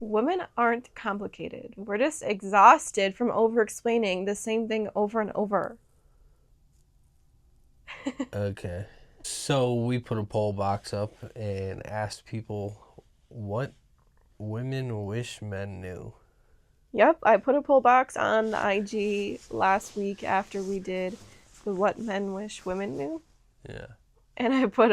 Women aren't complicated. We're just exhausted from over-explaining the same thing over and over. Okay. So we put a poll box up and asked people what women wish men knew. Yep, I put a poll box on the IG last week after we did the What Men Wish Women Knew. Yeah. And I put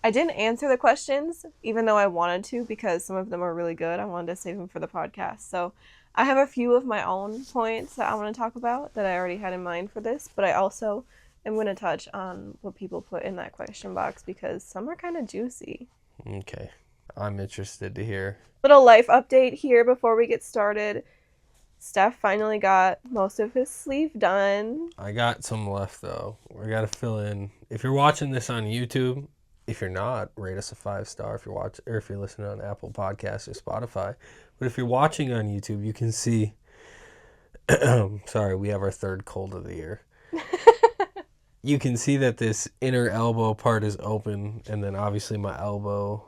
I didn't answer the questions, even though I wanted to, because some of them are really good. I wanted to save them for the podcast. So I have a few of my own points that I want to talk about that I already had in mind for this, but I also am going to touch on what people put in that question box because some are kind of juicy. Okay. I'm interested to hear. Little life update here before we get started. Steph finally got most of his sleeve done. I got some left though. We got to fill in. If you're watching this on YouTube, if you're not, rate us a 5-star if you're watching, or if you're listening on Apple Podcasts or Spotify. But if you're watching on YouTube, you can see. Sorry, we have our third cold of the year. You can see that this inner elbow part is open, and then obviously my elbow,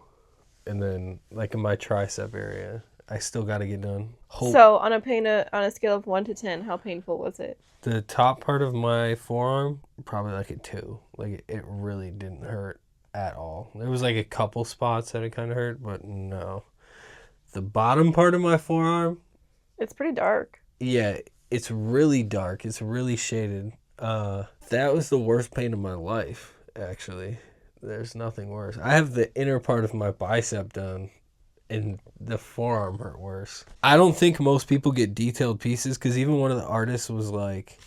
and then like in my tricep area, I still got to get done. So on a scale of 1 to 10, how painful was it? The top part of my forearm, probably like a 2. Like it really didn't hurt at all. There was like a couple spots that it kind of hurt, but no. The bottom part of my forearm, It's pretty dark. yeah, it's really dark. It's really shaded. That was the worst pain of my life, actually. There's nothing worse. I have the inner part of my bicep done, and the forearm hurt worse. I don't think most people get detailed pieces, because even one of the artists was like,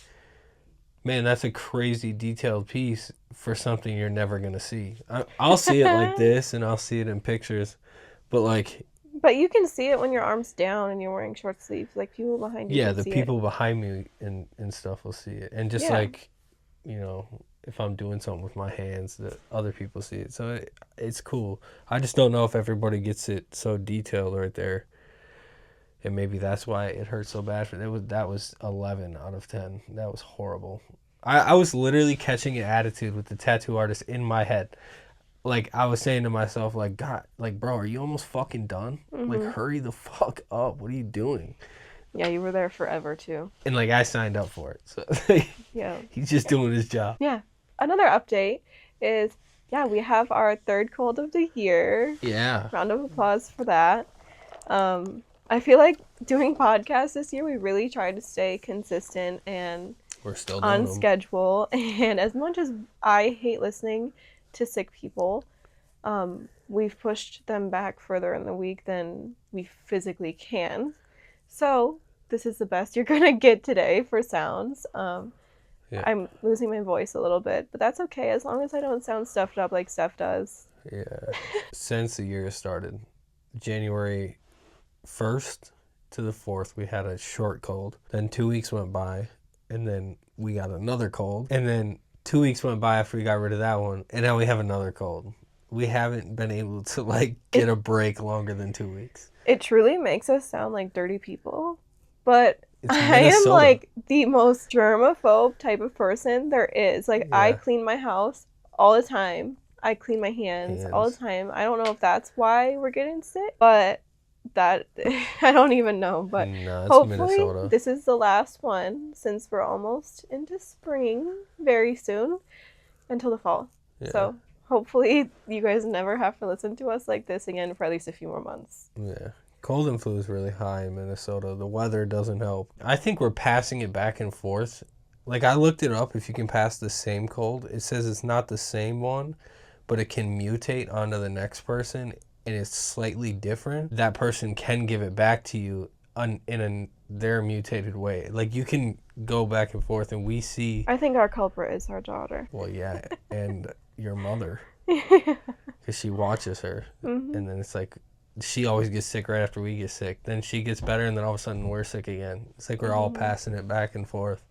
man, that's a crazy detailed piece for something you're never going to see. I'll see it like this, and I'll see it in pictures, but like... But you can see it when your arm's down and you're wearing short sleeves. Like, people behind you can the see people behind me and stuff will see it. And just like, you know, if I'm doing something with my hands, that other people see it. So it's cool. I just don't know if everybody gets it so detailed right there. And maybe that's why it hurt so bad. That was 11 out of 10. That was horrible. I was literally catching an attitude with the tattoo artist in my head. Like, I was saying to myself, like, God, like, bro, are you almost fucking done? Mm-hmm. Like, hurry the fuck up. What are you doing? Yeah, you were there forever, too. And, like, I signed up for it. So, yeah. He's just doing his job. Yeah. Another update is, we have our third cold of the year. Yeah. Round of applause for that. I feel like doing podcasts this year, we really tried to stay consistent and we're still on schedule. And as much as I hate listening to sick people, we've pushed them back further in the week than we physically can. So this is the best you're gonna get today for sounds. I'm losing my voice a little bit, but that's okay as long as I don't sound stuffed up like Steph does. Yeah. Since the year started, January 1st to the 4th, we had a short cold. Then 2 weeks went by, and then we got another cold. And then 2 weeks went by after we got rid of that one, and now we have another cold. We haven't been able to, like, get a break longer than 2 weeks. It truly makes us sound like dirty people, but I am, like, the most germaphobe type of person there is. Like, I clean my house all the time. I clean my hands all the time. I don't know if that's why we're getting sick, but that I don't even know. But hopefully Minnesota. This is the last one since we're almost into spring very soon until the fall. Yeah. So hopefully you guys never have to listen to us like this again for at least a few more months. Yeah. Cold and flu is really high in Minnesota. The weather doesn't help. I think we're passing it back and forth. Like, I looked it up. If you can pass the same cold, it says it's not the same one, but it can mutate onto the next person, and it's slightly different. That person can give it back to you in their mutated way. Like, you can go back and forth, and we see... I think our culprit is our daughter. Well, yeah, and your mother. Because she watches her, and then it's like... She always gets sick right after we get sick. Then she gets better, and then all of a sudden we're sick again. It's like we're all passing it back and forth.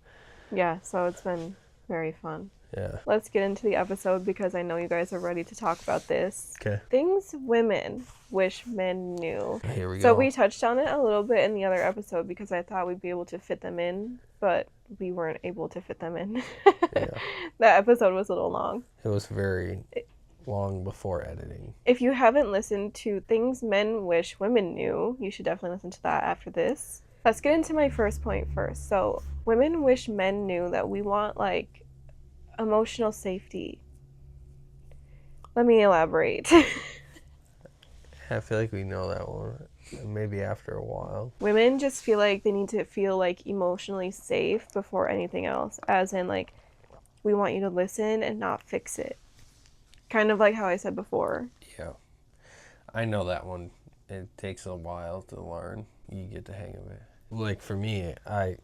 Yeah, so it's been very fun. Yeah. Let's get into the episode because I know you guys are ready to talk about this. Okay. Things women wish men knew. Here we go. So we touched on it a little bit in the other episode because I thought we'd be able to fit them in, but we weren't able to fit them in. Yeah. That episode was a little long. It was very long before editing. If you haven't listened to Things Men Wish Women Knew, you should definitely listen to that after this. Let's get into my first point first. So, women wish men knew that we want, like, emotional safety. Let me elaborate. I feel like we know that one. Maybe after a while. Women just feel like they need to feel, like, emotionally safe before anything else. As in, like, we want you to listen and not fix it. Kind of like how I said before. Yeah. I know that one. It takes a while to learn. You get the hang of it. Like, for me, I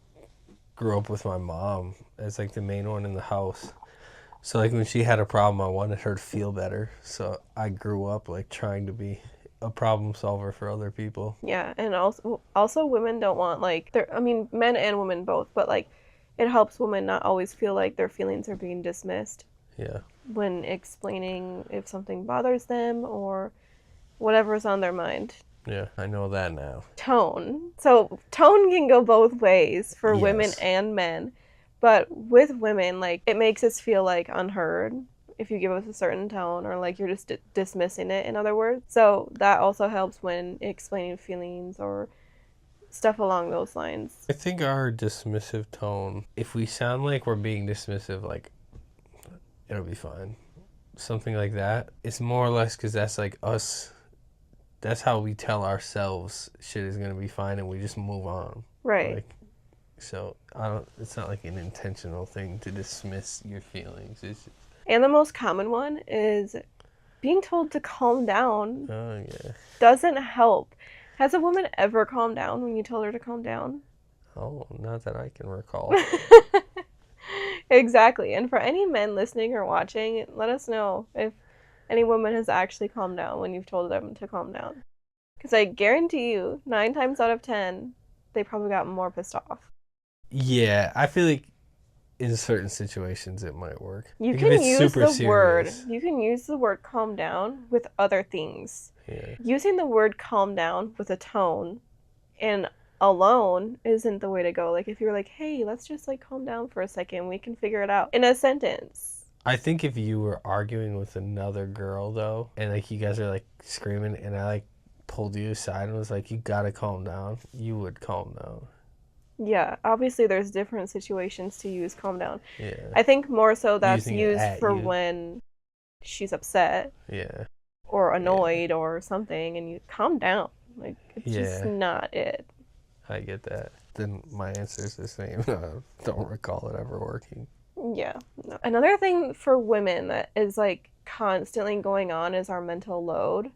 grew up with my mom as, like, the main one in the house. So, like, when she had a problem, I wanted her to feel better. So I grew up, like, trying to be a problem solver for other people. Yeah, and also women don't want, like, men and women both, but, like, it helps women not always feel like their feelings are being dismissed. Yeah. When explaining if something bothers them or whatever's on their mind. Yeah, I know that now. Tone. So tone can go both ways for women and men. But with women, like, it makes us feel, like, unheard if you give us a certain tone, or, like, you're just dismissing it, in other words. So that also helps when explaining feelings or stuff along those lines. I think our dismissive tone, if we sound like we're being dismissive, like, it'll be fine. Something like that. It's more or less because that's, like, us. That's how we tell ourselves shit is going to be fine, and we just move on. Right. Like, so it's not like an intentional thing to dismiss your feelings. It's just... And the most common one is being told to calm down. Oh, yeah. Doesn't help. Has a woman ever calmed down when you told her to calm down? Oh, not that I can recall. Exactly. And for any men listening or watching, let us know if any woman has actually calmed down when you've told them to calm down. Because I guarantee you, 9 times out of 10, they probably got more pissed off. Yeah, I feel like in certain situations it might work. You like can use the word. You can use the word calm down with other things. Yeah. Using the word calm down with a tone and alone isn't the way to go. Like, if you're like, hey, let's just, like, calm down for a second, we can figure it out in a sentence. I think if you were arguing with another girl, though, and, like, you guys are, like, screaming, and I, like, pulled you aside and was like, you gotta calm down, you would calm down. Yeah, obviously there's different situations to use calm down. Yeah. I think more so that's Using used for when she's upset. Yeah. Or annoyed or something, and you calm down. Like, it's just not it. I get that. Then my answer is the same. Don't recall it ever working. Yeah. No. Another thing for women that is, like, constantly going on is our mental load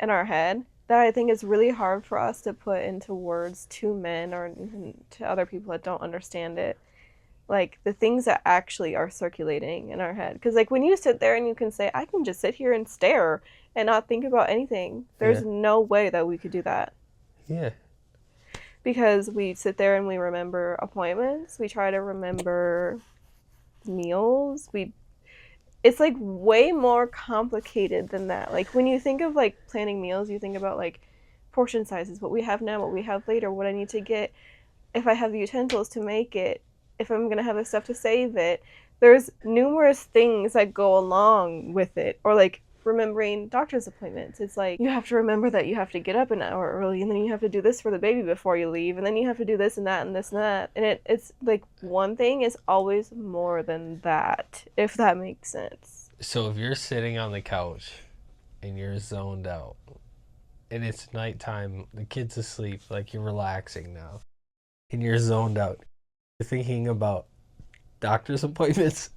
in our head that I think is really hard for us to put into words to men or to other people that don't understand it. Like, the things that actually are circulating in our head. Because, like, when you sit there and you can say, I can just sit here and stare and not think about anything, there's no way that we could do that. Yeah. Because we sit there and we remember appointments. We try to remember meals. It's, like, way more complicated than that. Like, when you think of, like, planning meals, you think about, like, portion sizes, what we have now, what we have later, what I need to get, if I have the utensils to make it, if I'm going to have the stuff to save it. There's numerous things that go along with it. Or, like, remembering doctor's appointments. It's like, you have to remember that you have to get up an hour early, and then you have to do this for the baby before you leave, and then you have to do this and that and this and that. And it's like, one thing is always more than that, if that makes sense. So if you're sitting on the couch and you're zoned out, and it's nighttime, the kid's asleep, like, you're relaxing now, and you're zoned out, you're thinking about doctor's appointments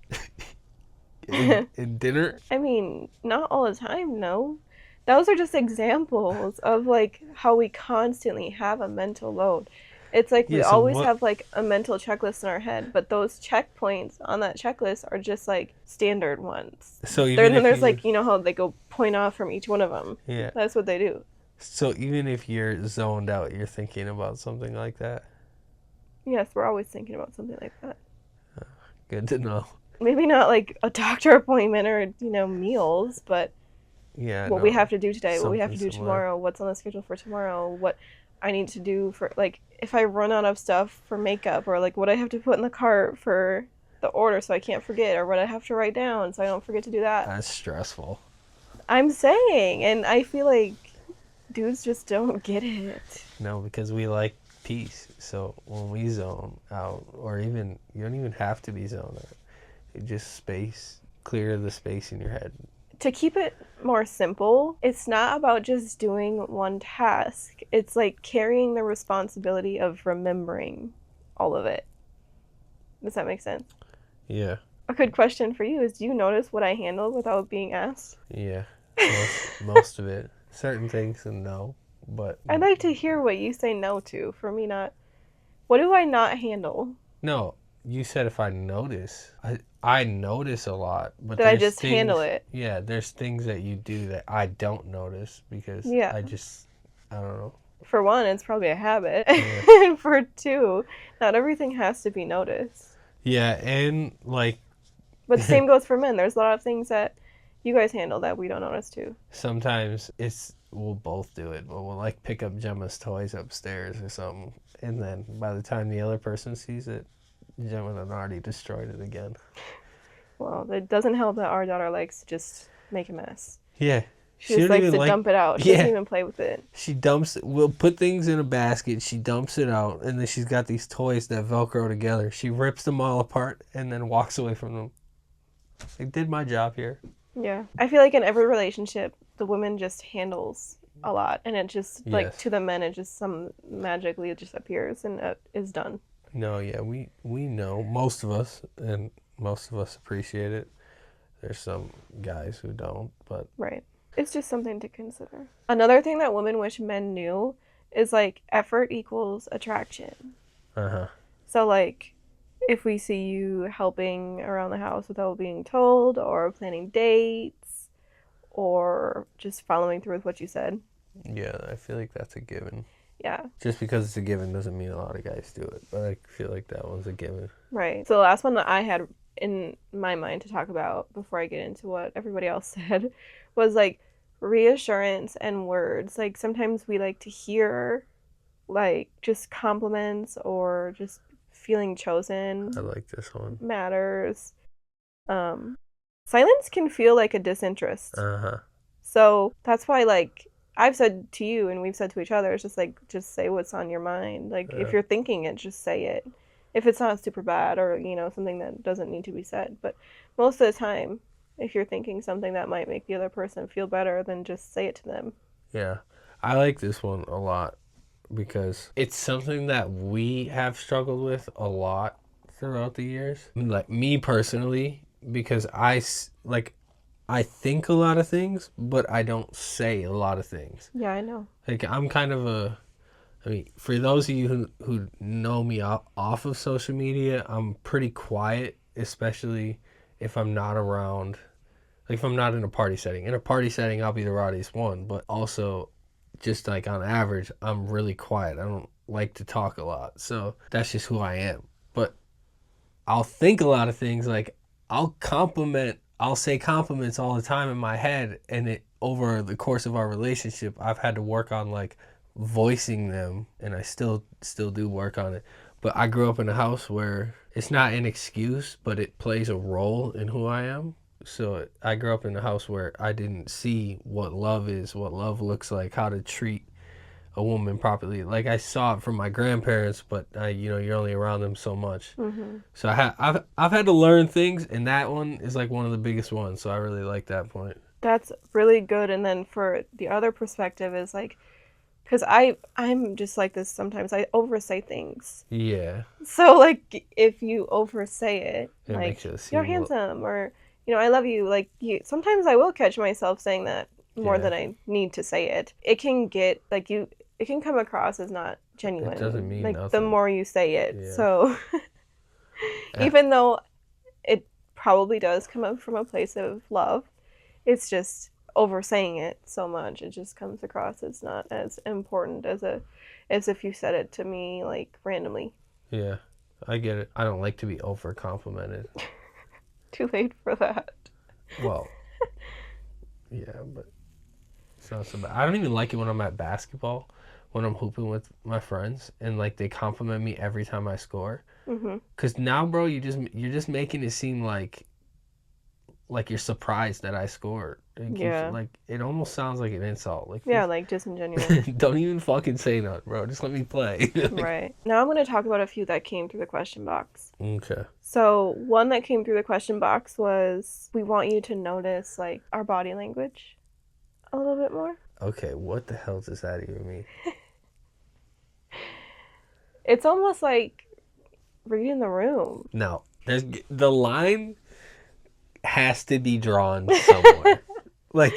and dinner? I mean, not all the time, no. Those are just examples of, like, how we constantly have a mental load. It's like we always have, like, a mental checklist in our head, but those checkpoints on that checklist are just, like, standard ones. So even then there's, like, you know how they go point off from each one of them? Yeah. That's what they do. So even if you're zoned out, you're thinking about something like that? Yes, we're always thinking about something like that. Good to know. Maybe not, like, a doctor appointment or, you know, meals, but what we have to do today, what we have to do tomorrow, what's on the schedule for tomorrow, what I need to do for, like, if I run out of stuff for makeup, or, like, what I have to put in the cart for the order so I can't forget, or what I have to write down so I don't forget to do that. That's stressful. I'm saying, and I feel like dudes just don't get it. No, because we like peace. So when we zone out, or even, you don't even have to be zoned out. You just clear the space in your head. To keep it more simple, it's not about just doing one task. It's like carrying the responsibility of remembering all of it. Does that make sense? Yeah. A good question for you is, do you notice what I handle without being asked? Yeah. Most of it. Certain things, and no. But I'd like to hear what you say no to. For me, not. What do I not handle? no, you said if I notice. I notice a lot, but That I there's just things, handle it. yeah, there's things that you do that I don't notice because Yeah. I don't know. For one, it's probably a habit. Yeah. And for two, not everything has to be noticed. Yeah, and like But the same goes for men. There's a lot of things that you guys handle that we don't notice too. sometimes we'll both do it, but we'll like pick up Gemma's toys upstairs or something, and then by the time the other person sees it, Gemma had already destroyed it again. Well, it doesn't help that our daughter likes to just make a mess. Yeah. She just likes to dump it out. She doesn't even play with it. She dumps it. We'll put things in a basket. She dumps it out. And then she's got these toys that Velcro together. She rips them all apart and then walks away from them. I did my job here. Yeah. I feel like in every relationship, the woman just handles a lot. And it just, like, to the men, it just magically it just appears and is done. No, yeah. We know. Most of us. And most of us appreciate it. There's some guys who don't. But right. It's just something to consider. Another thing that women wish men knew is, like, effort equals attraction. Uh-huh. So, like, if we see you helping around the house without being told, or planning dates, or just following through with what you said. Yeah, I feel like that's a given. Yeah. Just because it's a given doesn't mean a lot of guys do it. But I feel like that one's a given. Right. So the last one that I had in my mind to talk about before I get into what everybody else said was like reassurance and words. Like sometimes we like to hear like just compliments or just feeling chosen. I like this one. Matters. Silence can feel like a disinterest. Uh-huh. So that's why like I've said to you and we've said to each other, it's just like just say what's on your mind. Like if you're thinking it, just say it. If it's not super bad or, you know, something that doesn't need to be said. But most of the time, if you're thinking something that might make the other person feel better, then just say it to them. Yeah. I like this one a lot because it's something that we have struggled with a lot throughout the years. Like me personally, because I think a lot of things, but I don't say a lot of things. Yeah, I know. Like I'm kind of for those of you who know me off of social media, I'm pretty quiet, especially if I'm not around, like if I'm not in a party setting. In a party setting, I'll be the rowdiest one, but also just like on average, I'm really quiet. I don't like to talk a lot. So that's just who I am. But I'll think a lot of things, like I'll say compliments all the time in my head, and over the course of our relationship, I've had to work on like voicing them, and I still do work on it. But I grew up in a house where it's not an excuse, but it plays a role in who I am. So I grew up in a house where I didn't see what love is, what love looks like, how to treat a woman properly. Like I saw it from my grandparents, but you're only around them so much. Mm-hmm. So I've had to learn things, and that one is like one of the biggest ones. So I really like that point. That's really good. And then for the other perspective is like, because I'm just like this sometimes. I oversay things. Yeah. So, like, if you oversay it like, makes it seem you're handsome, or, you know, I love you. Like, sometimes I will catch myself saying that more than I need to say it. It can get, like, it can come across as not genuine. It doesn't mean like, nothing. the more you say it. Yeah. So, even though it probably does come up from a place of love, it's just oversaying it so much, it just comes across as not as important as if you said it to me like randomly. Yeah, I get it. I don't like to be over complimented. Too late for that. Well, yeah, but it's not so bad. I don't even like it when I'm at basketball, when I'm hooping with my friends, and like they compliment me every time I score. Mm-hmm. Cause now, bro, you're just making it seem like like you're surprised that I scored. Like it almost sounds like an insult. Like like disingenuous. Don't even fucking say nothing, bro. Just let me play. Right. Now I'm going to talk about a few that came through the question box. Okay. So one that came through the question box was, we want you to notice like our body language a little bit more. Okay, what the hell does that even mean? It's almost like reading the room. No, the line has to be drawn somewhere. Like,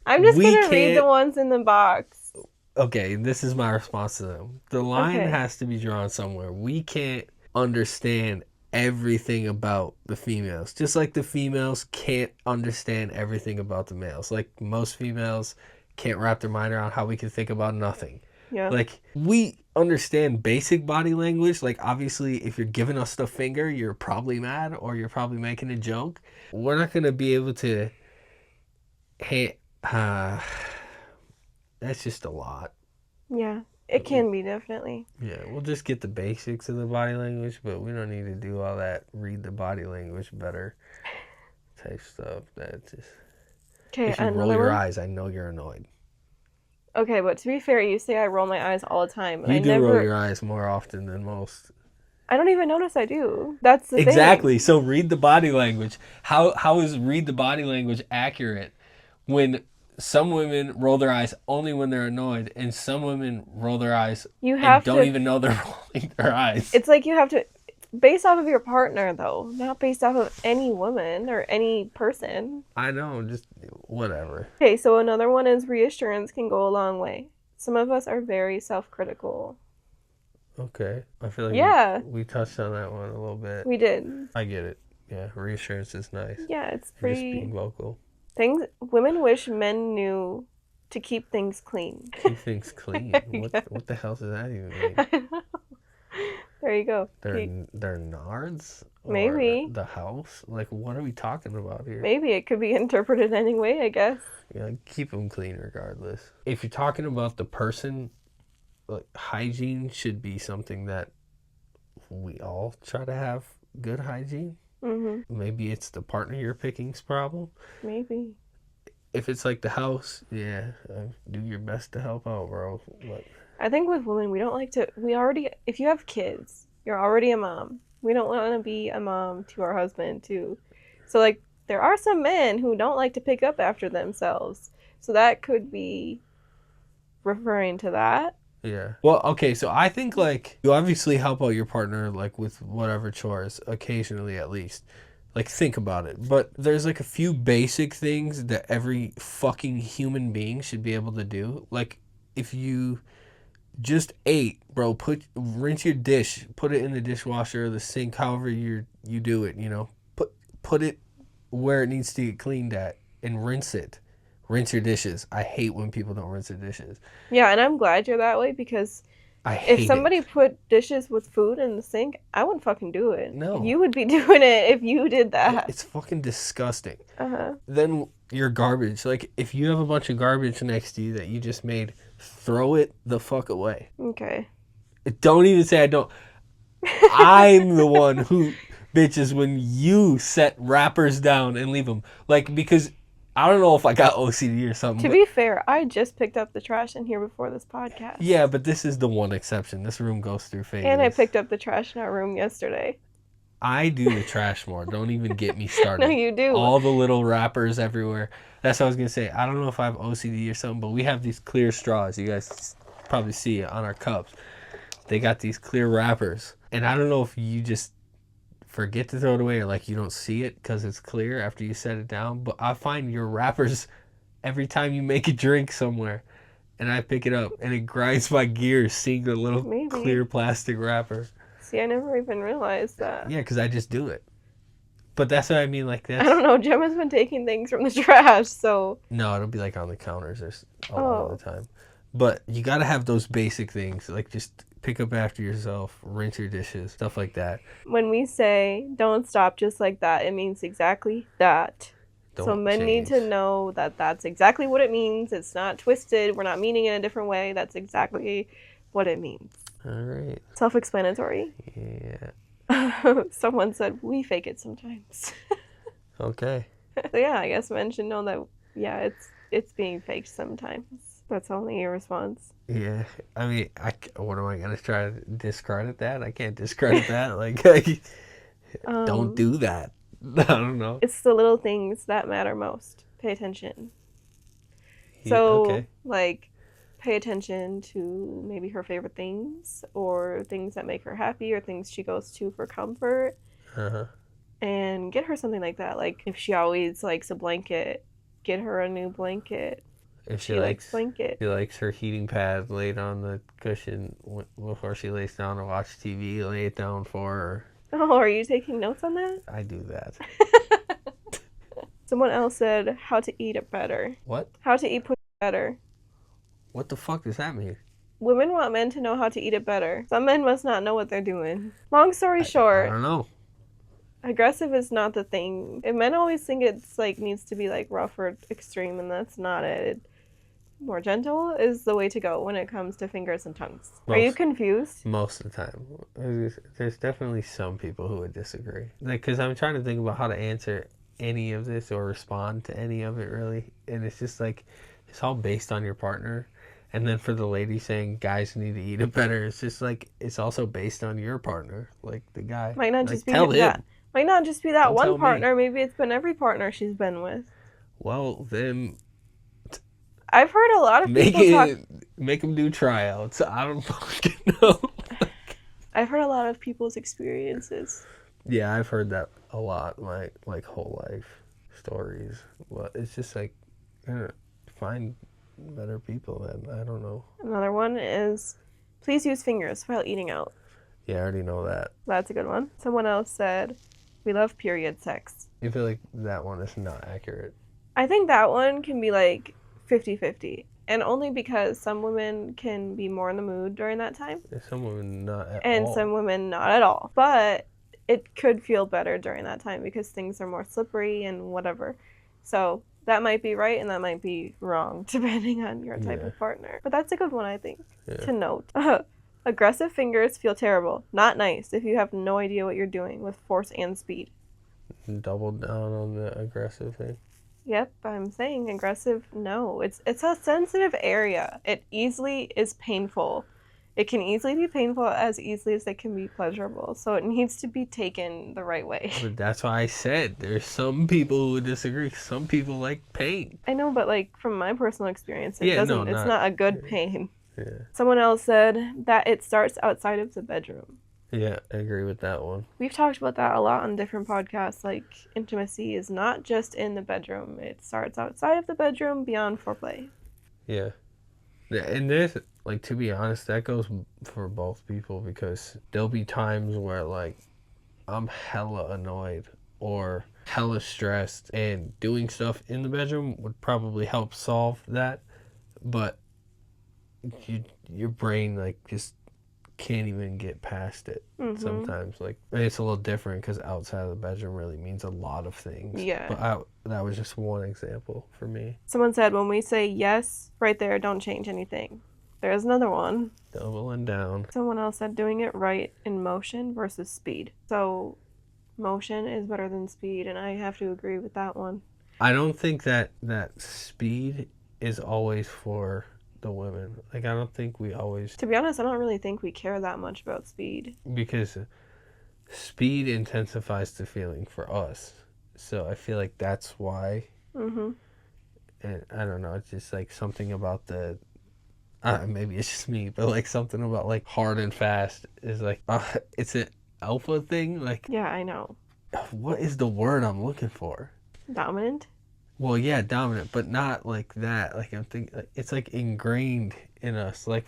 I'm just gonna read the ones in the box. Okay, this is my response to them. The line has to be drawn somewhere. We can't understand everything about the females, just like the females can't understand everything about the males. Like, most females can't wrap their mind around how we can think about nothing. Yeah. Like, we understand basic body language. Like, obviously, if you're giving us the finger, you're probably mad or you're probably making a joke. We're not going to be able to... that's just a lot. Yeah, it can be, definitely. Yeah, we'll just get the basics of the body language, but we don't need to do all that read the body language better type stuff. That's just... Okay, if you roll your eyes, I know you're annoyed. Okay, but to be fair, you say I roll my eyes all the time. And you do roll your eyes more often than most. I don't even notice I do. That's the thing. Exactly. So read the body language. How is read the body language accurate when some women roll their eyes only when they're annoyed, and some women roll their eyes and don't even know they're rolling their eyes? It's like you have to, based off of your partner, though, not based off of any woman or any person. I know, just whatever. Okay, so another one is reassurance can go a long way. Some of us are very self-critical. Okay. I feel like we touched on that one a little bit. We did. I get it. Yeah, reassurance is nice. Yeah, it's pretty... Just being vocal. Women wish men knew to keep things clean. Keep things clean? What the hell does that even mean? I know. There you go. They're nards? Maybe. Or the house? Like, what are we talking about here? Maybe it could be interpreted any way, I guess. Yeah, keep them clean regardless. If you're talking about the person... like, hygiene should be something that we all try to have good hygiene. Mm-hmm. Maybe it's the partner you're picking's problem. Maybe. If it's like the house, do your best to help out, bro. I think with women, we don't like to... if you have kids, you're already a mom. We don't want to be a mom to our husband, too. So, like, there are some men who don't like to pick up after themselves. So that could be referring to that. Yeah. Well, okay, so I think, like, you obviously help out your partner, like, with whatever chores, occasionally at least. Like, think about it. But there's, like, a few basic things that every fucking human being should be able to do. Like, if you just ate, bro, rinse your dish, put it in the dishwasher or the sink, however you do it, you know. Put it where it needs to get cleaned at and rinse it. Rinse your dishes. I hate when people don't rinse their dishes. Yeah, and I'm glad you're that way because if somebody put dishes with food in the sink, I wouldn't fucking do it. No. You would be doing it if you did that. It's fucking disgusting. Uh-huh. Then your garbage. Like, if you have a bunch of garbage next to you that you just made, throw it the fuck away. Okay. Don't even say I don't. I'm the one who bitches when you set wrappers down and leave them. Like, because... I don't know if I got OCD or something. To be fair, I just picked up the trash in here before this podcast. Yeah, but this is the one exception. This room goes through phases. And I picked up the trash in our room yesterday. I do the trash more. Don't even get me started. No, you do. All the little wrappers everywhere. That's what I was going to say. I don't know if I have OCD or something, but we have these clear straws. You guys probably see it on our cups. They got these clear wrappers. And I don't know if you just... forget to throw it away or like you don't see it because it's clear after you set it down, but I find your wrappers every time you make a drink somewhere and I pick it up and it grinds my gears seeing the little clear plastic wrapper. See, I never even realized that. Yeah, because I just do it. But that's what I mean, like this. I don't know, Gemma's been taking things from the trash, so... No, it'll be like on the counters all the time. But you gotta have those basic things, like just pick up after yourself, rinse your dishes, stuff like that. When we say don't stop just like that, it means exactly that. So men need to know that that's exactly what it means. It's not twisted. We're not meaning it in a different way. That's exactly what it means. All right. Self-explanatory. Yeah. Someone said we fake it sometimes. Okay. So yeah, I guess men should know that, yeah, it's being faked sometimes. That's only your response. Yeah, I mean, what am I gonna try to discredit that? I can't discredit that. Like, don't do that. I don't know. It's the little things that matter most. Pay attention. Yeah, So, okay. like, pay attention to maybe her favorite things or things that make her happy or things she goes to for comfort. Uh-huh. And get her something like that. Like, if she always likes a blanket, get her a new blanket. If she likes blanket. She likes her heating pad laid on the cushion before she lays down to watch TV. Lay it down for her. Oh, are you taking notes on that? I do that. Someone else said how to eat it better. What? How to eat pussy better. What the fuck does that mean? Women want men to know how to eat it better. Some men must not know what they're doing. Long story short, I don't know. Aggressive is not the thing. And men always think it's like needs to be like rough or extreme, and that's not it. More gentle is the way to go when it comes to fingers and tongues. Are you confused? Most of the time. There's definitely some people who would disagree. Like, because I'm trying to think about how to answer any of this or respond to any of it, really. And it's just like, it's all based on your partner. And then for the lady saying guys need to eat it better, it's just like, it's also based on your partner, like the guy. Might not just like, be that. Might not just be that one partner. Me. Maybe it's been every partner she's been with. Well, then I've heard a lot of people make them do tryouts. I don't fucking know. I've heard a lot of people's experiences. Yeah, I've heard that a lot. My whole life stories. Well, it's just like, find better people. Then I don't know. Another one is, please use fingers while eating out. Yeah, I already know that. That's a good one. Someone else said, we love period sex. I feel like that one is not accurate. I think that one can be like 50-50. And only because some women can be more in the mood during that time. Some women not at all. And some women not at all. But it could feel better during that time because things are more slippery and whatever. So that might be right and that might be wrong depending on your type of partner. But that's a good one, I think, to note. Aggressive fingers feel terrible. Not nice if you have no idea what you're doing with force and speed. Double down on the aggressive thing. Yep, I'm saying aggressive, no. It's a sensitive area. It easily is painful. It can easily be painful as easily as it can be pleasurable. So it needs to be taken the right way. But that's why I said there's some people who would disagree. Some people like pain. I know, but like from my personal experience, it's not a good pain. Yeah. Someone else said that it starts outside of the bedroom. Yeah, I agree with that one. We've talked about that a lot on different podcasts. Like, intimacy is not just in the bedroom. It starts outside of the bedroom, beyond foreplay. Yeah. And there's, like, to be honest, that goes for both people because there'll be times where, like, I'm hella annoyed or hella stressed, and doing stuff in the bedroom would probably help solve that. But your brain, like, just can't even get past it sometimes. Like, it's a little different because outside of the bedroom really means a lot of things. Yeah. But that was just one example for me. Someone said when we say yes right there, don't change anything. There's another one. Doubling down. Someone else said doing it right in motion versus speed. So motion is better than speed, and I have to agree with that one. I don't think that speed is always for the women. Like, I don't think we always... To be honest, I don't really think we care that much about speed. Because speed intensifies the feeling for us. So I feel like that's why. Mm-hmm. And I don't know, it's just like something about the... maybe it's just me, but like something about like hard and fast is like... it's an alpha thing. Like, yeah, I know. What is the word I'm looking for? Dominant? Well, yeah, dominant, but not like that. Like, I'm thinking, it's like ingrained in us, like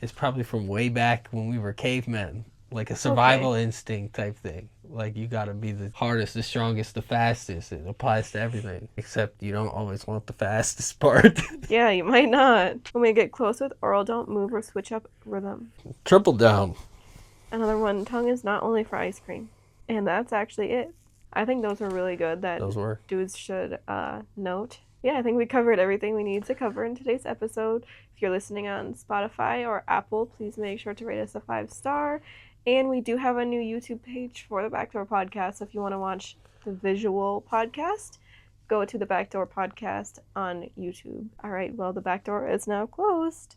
it's probably from way back when we were cavemen, like a survival instinct type thing. Like, you gotta be the hardest, the strongest, the fastest. It applies to everything, except you don't always want the fastest part. Yeah, you might not. When we get close with oral, don't move or switch up rhythm. Triple down. Another one, tongue is not only for ice cream. And that's actually it. I think those were really good that dudes should note. Yeah, I think we covered everything we need to cover in today's episode. If you're listening on Spotify or Apple, please make sure to rate us a 5-star. And we do have a new YouTube page for the Backdoor podcast. So if you want to watch the visual podcast, go to the Backdoor podcast on YouTube. All right, well, the Backdoor is now closed.